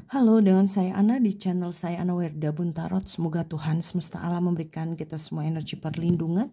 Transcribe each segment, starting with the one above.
Halo, dengan saya Ana di channel saya Ana Werda Buntarot. Semoga Tuhan semesta alam memberikan kita semua energi perlindungan,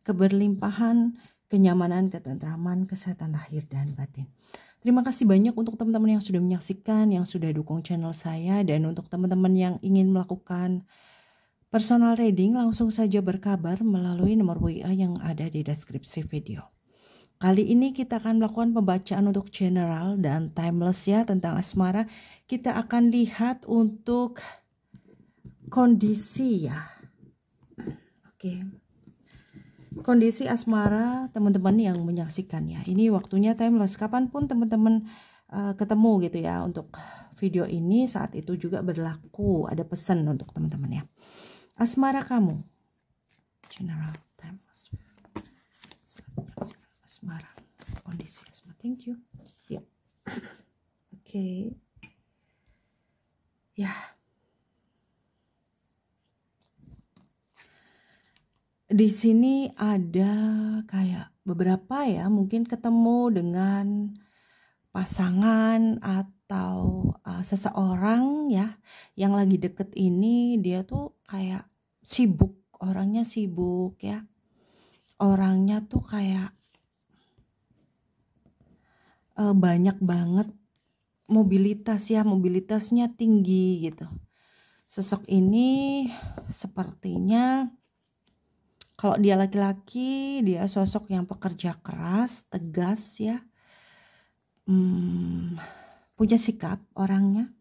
keberlimpahan, kenyamanan, ketentraman, kesehatan lahir dan batin. Terima kasih banyak untuk teman-teman yang sudah menyaksikan, yang sudah dukung channel saya, dan untuk teman-teman yang ingin melakukan personal reading langsung saja berkabar melalui nomor WA yang ada di deskripsi video. Kali ini kita akan melakukan pembacaan untuk general dan timeless ya tentang asmara. Kita akan lihat untuk kondisi ya. Oke. Kondisi asmara teman-teman yang menyaksikan ya. Ini waktunya timeless. Kapanpun teman-teman ketemu gitu ya untuk video ini, saat itu juga berlaku. Ada pesan untuk teman-teman ya. Asmara kamu. General timeless. Asmara, kondisi asmara. Thank you. Ya. Oke. Ya. Di sini ada kayak beberapa ya, mungkin ketemu dengan pasangan atau seseorang ya yang lagi deket ini. Dia tuh kayak sibuk, orangnya sibuk ya. Orangnya tuh kayak banyak banget mobilitas ya, mobilitasnya tinggi gitu. Sosok ini sepertinya kalau dia laki-laki, dia sosok yang pekerja keras, tegas ya, punya sikap orangnya.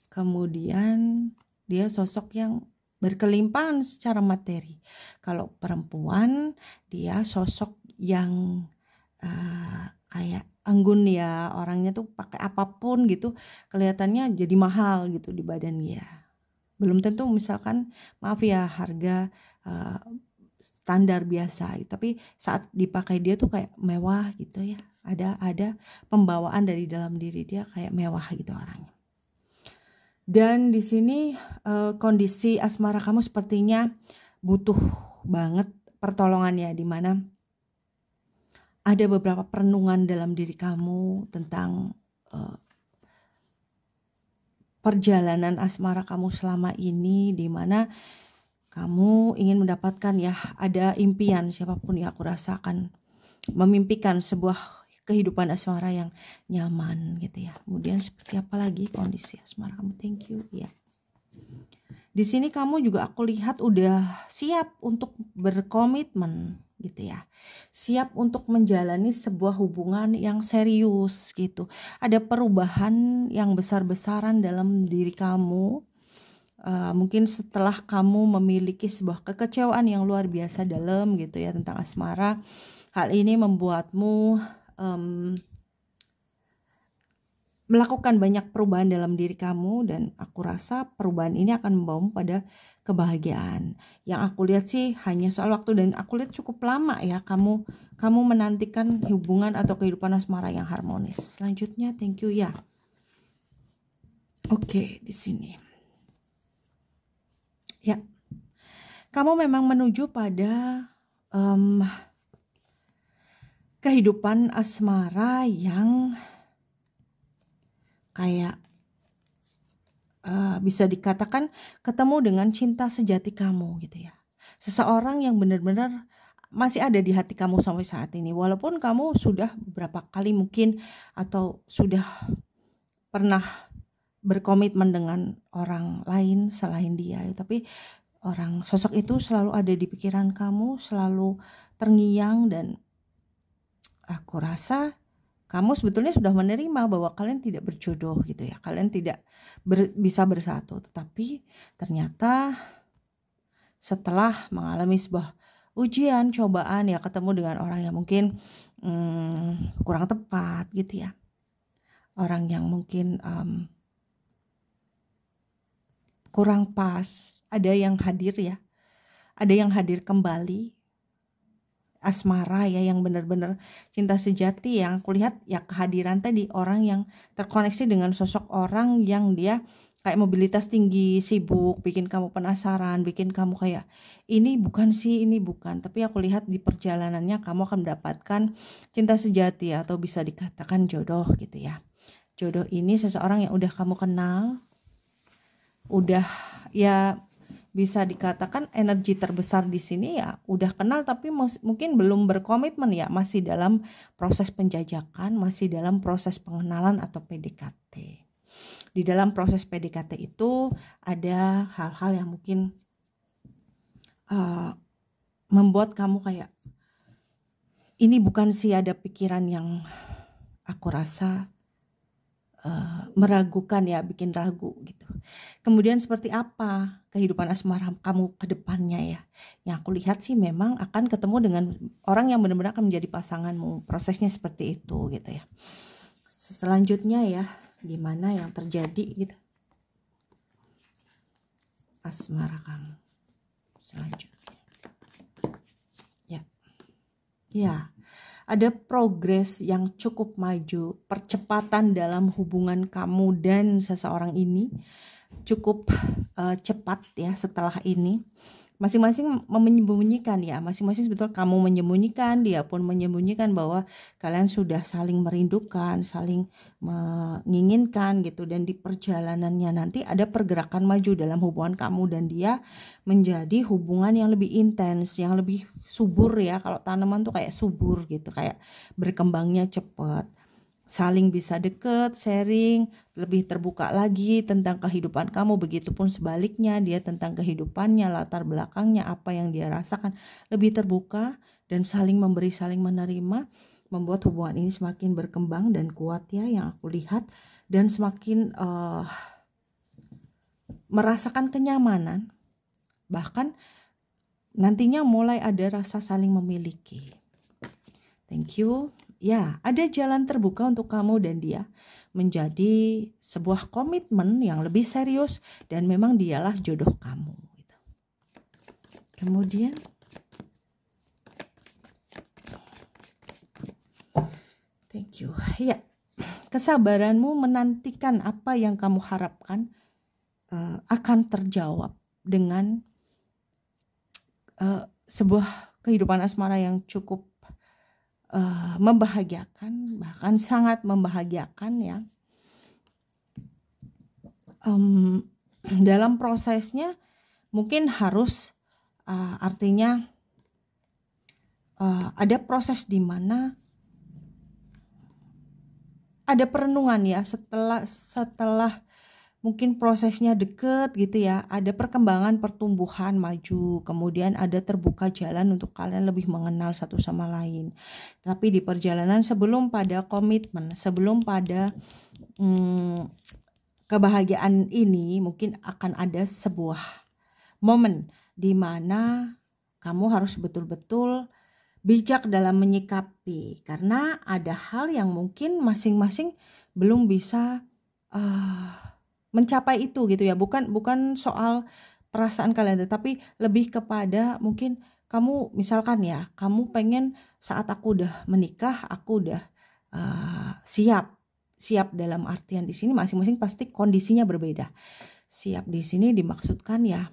Kemudian dia sosok yang berkelimpahan secara materi. Kalau perempuan, dia sosok yang kayak anggun ya, orangnya tuh pakai apapun gitu kelihatannya jadi mahal gitu di badan dia. Belum tentu misalkan maaf ya harga standar biasa, tapi saat dipakai dia tuh kayak mewah gitu ya. Ada pembawaan dari dalam diri dia kayak mewah gitu orangnya. Dan di sini kondisi asmara kamu sepertinya butuh banget pertolongannya, di mana ada beberapa perenungan dalam diri kamu tentang perjalanan asmara kamu selama ini, di mana kamu ingin mendapatkan ya, ada impian siapapun ya, aku rasa akan memimpikan sebuah kehidupan asmara yang nyaman gitu ya. Kemudian seperti apa lagi kondisi asmara kamu? Thank you ya. Di sini kamu juga aku lihat udah siap untuk berkomitmen gitu ya. Siap untuk menjalani sebuah hubungan yang serius gitu. Ada perubahan yang besar-besaran dalam diri kamu. Mungkin setelah kamu memiliki sebuah kekecewaan yang luar biasa dalam gitu ya tentang asmara, hal ini membuatmu melakukan banyak perubahan dalam diri kamu, dan aku rasa perubahan ini akan membawamu pada kebahagiaan. Yang aku lihat sih hanya soal waktu, dan aku lihat cukup lama ya kamu menantikan hubungan atau kehidupan asmara yang harmonis. Selanjutnya thank you ya. Oke, di sini. Ya. Kamu memang menuju pada kehidupan asmara yang kayak bisa dikatakan ketemu dengan cinta sejati kamu gitu ya. Seseorang yang benar-benar masih ada di hati kamu sampai saat ini, walaupun kamu sudah beberapa kali mungkin atau sudah pernah berkomitmen dengan orang lain selain dia, tapi orang sosok itu selalu ada di pikiran kamu, selalu terngiang, dan aku rasa kamu sebetulnya sudah menerima bahwa kalian tidak berjodoh gitu ya. Kalian tidak bisa bersatu. Tetapi ternyata setelah mengalami sebuah ujian, cobaan ya, ketemu dengan orang yang mungkin kurang tepat gitu ya. Orang yang mungkin kurang pas. Ada yang hadir ya. Ada yang hadir kembali. Asmara ya, yang benar-benar cinta sejati. Yang aku lihat ya kehadiran tadi, orang yang terkoneksi dengan sosok orang yang dia kayak mobilitas tinggi, sibuk, bikin kamu penasaran, bikin kamu kayak ini bukan sih, ini bukan. Tapi aku lihat di perjalanannya kamu akan mendapatkan cinta sejati atau bisa dikatakan jodoh gitu ya. Jodoh ini seseorang yang udah kamu kenal, udah ya bisa dikatakan energi terbesar di sini ya udah kenal, tapi mungkin belum berkomitmen ya, masih dalam proses penjajakan, masih dalam proses pengenalan atau PDKT. Di dalam proses PDKT itu ada hal-hal yang mungkin membuat kamu kayak, ini bukan sih, ada pikiran yang aku rasa meragukan ya, bikin ragu gitu. Kemudian seperti apa kehidupan asmara kamu ke depannya ya? Yang aku lihat sih memang akan ketemu dengan orang yang benar-benar akan menjadi pasanganmu. Prosesnya seperti itu gitu ya. Selanjutnya ya, gimana yang terjadi gitu. Asmara kamu selanjutnya. Ya. Ya. Ada progres yang cukup maju, percepatan dalam hubungan kamu dan seseorang ini cukup cepat ya setelah ini. Masing-masing menyembunyikan ya, masing-masing sebetulnya kamu menyembunyikan, dia pun menyembunyikan bahwa kalian sudah saling merindukan, saling menginginkan gitu, dan di perjalanannya nanti ada pergerakan maju dalam hubungan kamu dan dia menjadi hubungan yang lebih intens, yang lebih subur ya. Kalau tanaman tuh kayak subur gitu, kayak berkembangnya cepat. Saling bisa deket, sharing, lebih terbuka lagi tentang kehidupan kamu. Begitupun sebaliknya, dia tentang kehidupannya, latar belakangnya, apa yang dia rasakan, lebih terbuka dan saling memberi, saling menerima, membuat hubungan ini semakin berkembang dan kuat ya, yang aku lihat, dan semakin merasakan kenyamanan, bahkan nantinya mulai ada rasa saling memiliki. Thank you. Ya, ada jalan terbuka untuk kamu dan dia menjadi sebuah komitmen yang lebih serius, dan memang dialah jodoh kamu gitu. Kemudian thank you. Ya, kesabaranmu menantikan apa yang kamu harapkan akan terjawab dengan sebuah kehidupan asmara yang cukup membahagiakan, bahkan sangat membahagiakan ya. Dalam prosesnya mungkin harus artinya ada proses di mana ada perenungan ya, setelah mungkin prosesnya deket gitu ya, ada perkembangan, pertumbuhan maju, kemudian ada terbuka jalan untuk kalian lebih mengenal satu sama lain. Tapi di perjalanan sebelum pada komitmen, sebelum pada kebahagiaan ini, mungkin akan ada sebuah momen di mana kamu harus betul-betul bijak dalam menyikapi, karena ada hal yang mungkin masing-masing belum bisa mencapai itu gitu ya. Bukan soal perasaan kalian, tetapi lebih kepada mungkin kamu misalkan ya, kamu pengen saat aku udah menikah, aku udah siap dalam artian di sini masing-masing pasti kondisinya berbeda. Siap di sini dimaksudkan ya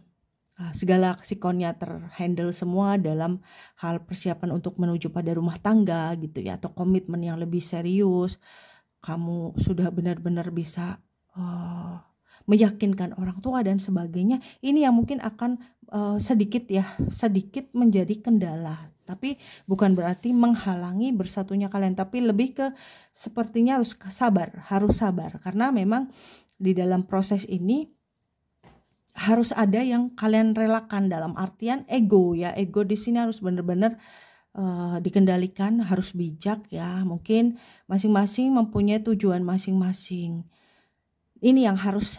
segala sikonnya terhandle semua dalam hal persiapan untuk menuju pada rumah tangga gitu ya, atau komitmen yang lebih serius. Kamu sudah benar-benar bisa meyakinkan orang tua dan sebagainya. Ini yang mungkin akan sedikit menjadi kendala, tapi bukan berarti menghalangi bersatunya kalian, tapi lebih ke sepertinya harus sabar, karena memang di dalam proses ini harus ada yang kalian relakan, dalam artian ego ya. Ego di sini harus benar-benar dikendalikan, harus bijak ya. Mungkin masing-masing mempunyai tujuan masing-masing. Ini yang harus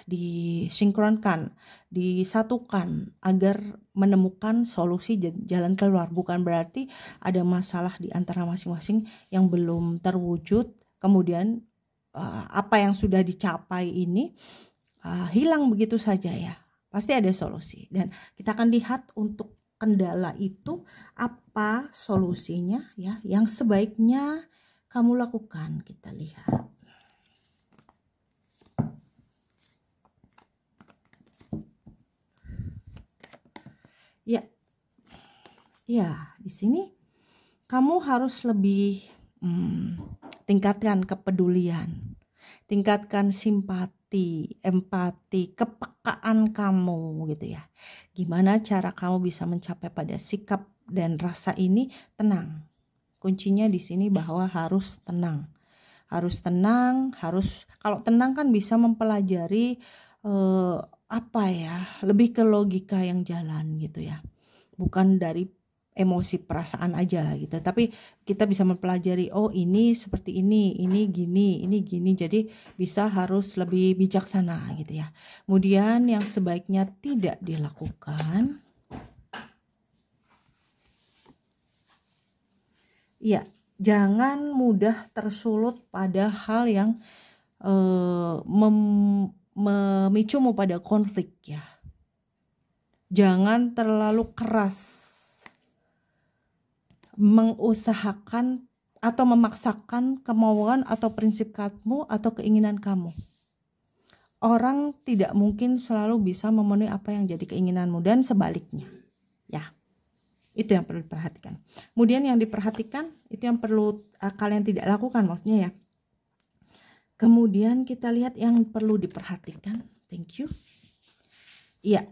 disinkronkan, disatukan agar menemukan solusi jalan keluar. Bukan berarti ada masalah di antara masing-masing yang belum terwujud, kemudian apa yang sudah dicapai ini hilang begitu saja ya. Pasti ada solusi, dan kita akan lihat untuk kendala itu apa solusinya ya, yang sebaiknya kamu lakukan. Kita lihat. Ya, di sini kamu harus lebih tingkatkan kepedulian, tingkatkan simpati, empati, kepekaan kamu gitu ya. Gimana cara kamu bisa mencapai pada sikap dan rasa ini? Tenang. Kuncinya di sini bahwa harus tenang. Harus tenang, kalau tenang kan bisa mempelajari lebih ke logika yang jalan gitu ya. Bukan dari emosi perasaan aja gitu, tapi kita bisa mempelajari, oh ini seperti ini gini, jadi bisa harus lebih bijaksana gitu ya. Kemudian yang sebaiknya tidak dilakukan, ya jangan mudah tersulut pada hal yang memicumu pada konflik ya. Jangan terlalu keras mengusahakan atau memaksakan kemauan atau prinsip kamu atau keinginan kamu. Orang tidak mungkin selalu bisa memenuhi apa yang jadi keinginanmu dan sebaliknya. Ya, itu yang perlu diperhatikan. Kemudian yang diperhatikan itu yang perlu kalian tidak lakukan maksudnya ya. Kemudian kita lihat yang perlu diperhatikan. Thank you. Iya.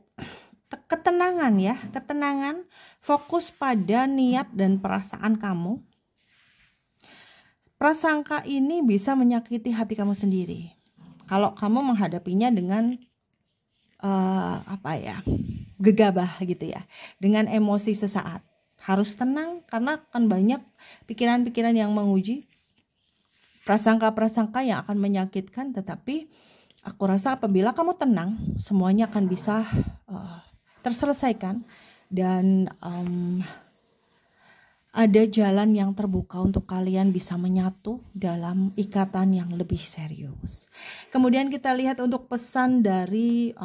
Ketenangan ya, ketenangan, fokus pada niat dan perasaan kamu. Prasangka ini bisa menyakiti hati kamu sendiri. Kalau kamu menghadapinya dengan gegabah gitu ya, dengan emosi sesaat. Harus tenang karena akan banyak pikiran-pikiran yang menguji, prasangka-prasangka yang akan menyakitkan, tetapi aku rasa apabila kamu tenang, semuanya akan bisa terselesaikan dan ada jalan yang terbuka untuk kalian bisa menyatu dalam ikatan yang lebih serius. Kemudian kita lihat untuk pesan dari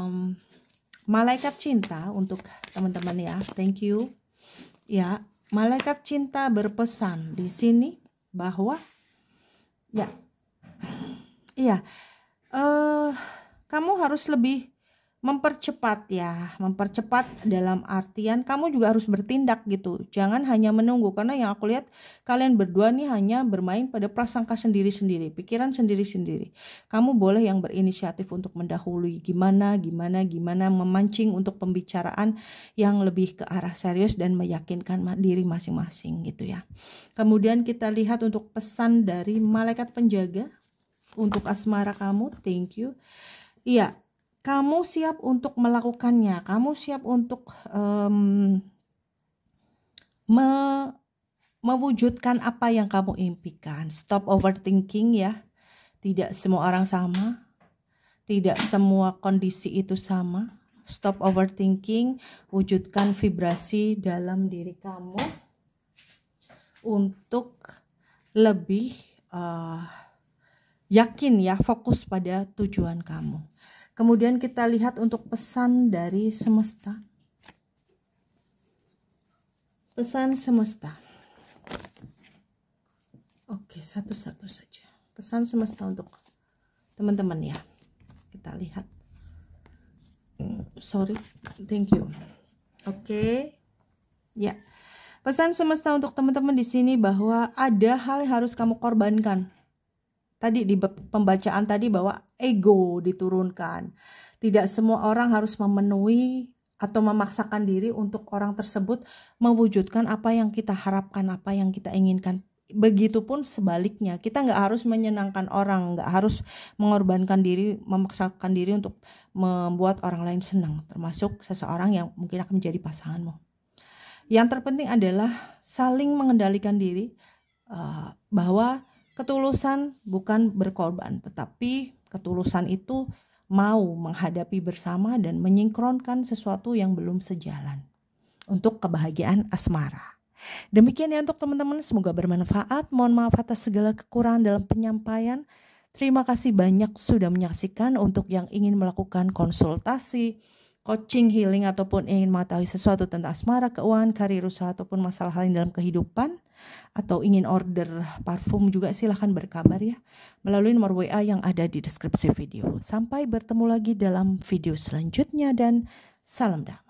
malaikat cinta untuk teman-teman ya. Thank you. Ya, malaikat cinta berpesan di sini bahwa kamu harus lebih mempercepat dalam artian kamu juga harus bertindak gitu. Jangan hanya menunggu, karena yang aku lihat kalian berdua nih hanya bermain pada prasangka sendiri-sendiri, pikiran sendiri-sendiri. Kamu boleh yang berinisiatif untuk mendahului gimana memancing untuk pembicaraan yang lebih ke arah serius dan meyakinkan diri masing-masing gitu ya. Kemudian kita lihat untuk pesan dari malaikat penjaga untuk asmara kamu. Thank you. Iya, kamu siap untuk melakukannya. Kamu siap untuk mewujudkan apa yang kamu impikan. Stop overthinking ya. Tidak semua orang sama. Tidak semua kondisi itu sama. Stop overthinking. Wujudkan vibrasi dalam diri kamu untuk lebih yakin ya, fokus pada tujuan kamu. Kemudian kita lihat untuk pesan dari semesta. Pesan semesta. Oke, satu-satu saja. Pesan semesta untuk teman-teman ya. Kita lihat. Sorry, thank you. Oke. Ya. Pesan semesta untuk teman-teman di sini bahwa ada hal yang harus kamu korbankan. Tadi di pembacaan tadi bahwa ego diturunkan. Tidak semua orang harus memenuhi atau memaksakan diri untuk orang tersebut mewujudkan apa yang kita harapkan, apa yang kita inginkan. Begitupun sebaliknya, kita nggak harus menyenangkan orang, nggak harus mengorbankan diri, memaksakan diri untuk membuat orang lain senang, termasuk seseorang yang mungkin akan menjadi pasanganmu. Yang terpenting adalah saling mengendalikan diri, bahwa ketulusan bukan berkorban, tetapi ketulusan itu mau menghadapi bersama dan menyingkronkan sesuatu yang belum sejalan untuk kebahagiaan asmara. Demikian ya untuk teman-teman, semoga bermanfaat. Mohon maaf atas segala kekurangan dalam penyampaian. Terima kasih banyak sudah menyaksikan. Untuk yang ingin melakukan konsultasi, coaching, healing, ataupun ingin mengetahui sesuatu tentang asmara, keuangan, karir, usaha, ataupun masalah lain dalam kehidupan, atau ingin order parfum juga silahkan berkabar ya melalui nomor WA yang ada di deskripsi video. Sampai bertemu lagi dalam video selanjutnya dan salam damai.